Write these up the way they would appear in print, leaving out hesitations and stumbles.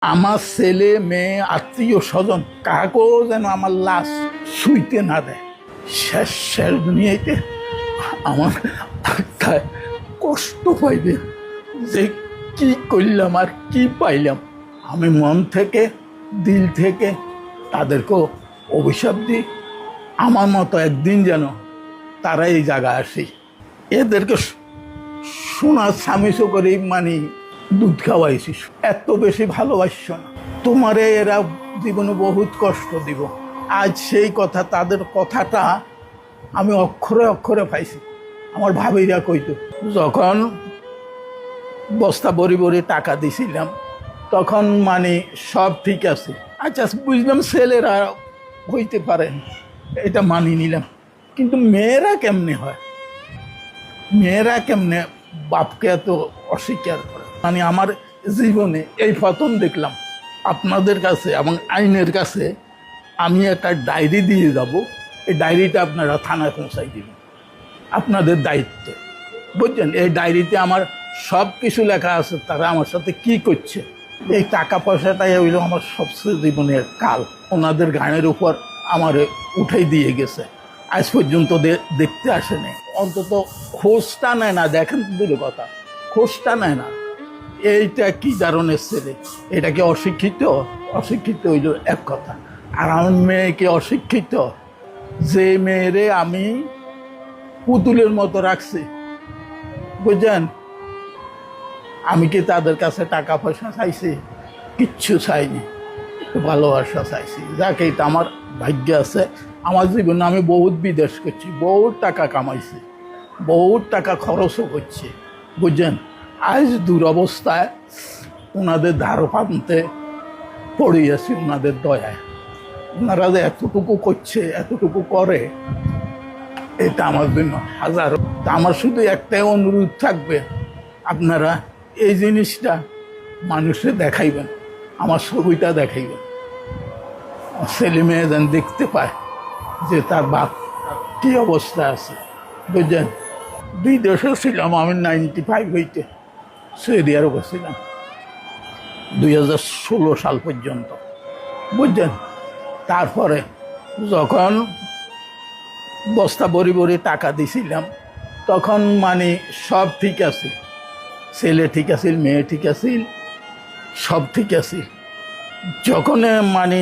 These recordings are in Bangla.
আমার ছেলে মেয়ে আত্মীয় স্বজন কাকেও যেন আমার লাশ শুইতে না দেয়। শেষ শেষ দুনিয়াতে আমার আত্মায় কষ্ট পাইবে যে কি করলাম আর কি পাইলাম। আমি মন থেকে দিল থেকে তাদেরকেও অভিশাপ দিই, আমার মতো একদিন যেন তারা এই জায়গায় আসে। এদেরকে সোনার স্বামীসো করে মানে দুধ খাওয়াইছিস, এত বেশি ভালোবাসছ না। তোমারে এরা জীবনে বহুত কষ্ট দিব। আজ সেই কথা, তাদের কথাটা আমি অক্ষরে অক্ষরে পাইছি। আমার ভাবিরা কইতো, যখন বস্তা বড়ি বড়ি টাকা দিছিলাম তখন মানে সব ঠিক আছে। আচ্ছা বুঝলাম ছেলেরা হইতে পারে, এটা মানি নিলাম, কিন্তু মেয়েরা কেমনে হয়? মেয়েরা কেমনে বাপকে এত অস্বীকার করে? মানে আমার জীবনে এই প্রথম দেখলাম আপনাদের কাছে এবং আইনের কাছে আমি একটা ডায়েরি দিয়ে যাব, এই ডায়েরিটা আপনারা থানায় পৌঁছাই দিবেন, আপনাদের দায়িত্ব, বুঝছেন? এই ডায়েরিতে আমার সব কিছু লেখা আছে, তারা আমার সাথে কি করছে। এই টাকা পয়সাটাই হইল আমার সবচেয়ে জীবনের কাল। ওনাদের গানের উপর আমার উঠাই দিয়ে গেছে, আজ পর্যন্ত দেখতে আসেনি। অন্তত খোঁজটা নেয় না, দেখেন দূরে কথা, খোঁজটা নেয় না। এইটা কি ধরনের ছেলে? এটা কি অশিক্ষিত? অশিক্ষিত হইল এক কথা, আর আমার মেয়ে কি অশিক্ষিত? যে মেয়েরে আমি পুতুলের মতো রাখছি, বুঝছেন? আমি কি তাদের কাছে টাকা পয়সা চাইছি? কিচ্ছু চাইনি, ভালোবাসা চাইছি। যাকে এটা আমার ভাগ্য আছে। আমার জীবনে আমি বহুত বিদেশ করছি, বহুত টাকা কামাইছি, বহুত টাকা খরচও করছি, বুঝছেন? আজ দুরবস্থায় ওনাদের ধার পান্তে পড়ে আছি, ওনাদের দয়ায়। ওনারা যে এতটুকু করছে, এতটুকু করে, এটা আমার জন্য হাজার। আমার শুধু একটাই অনুরোধ থাকবে, আপনারা এই জিনিসটা মানুষে দেখাইবেন, আমার ছবিটা দেখাইবেন, ছেলে মেয়ে যেন দেখতে পায় যে তার বাপ কী অবস্থা আছে, বুঝলেন? বিদেশেও ছিলাম আমি 95 হইতে, সৌদি আরবে ছিলাম 2016 সাল পর্যন্ত, বুঝলেন? তারপরে যখন বস্তা বড়ি বড়ি টাকা দিছিলাম তখন মানে সব ঠিক আছে, ছেলে ঠিক আছিল, মেয়ে ঠিক আছিল, সব ঠিক আছে। যখন মানে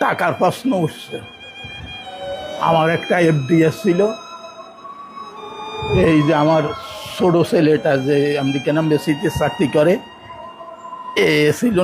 টাকার প্রশ্ন উঠছে, আমার একটা এফডিএস ছিল, এই যে আমার ছোটো ছেলেটা যে আমেরিকান এম্বাসিতে চাকরি করে, এ ছিল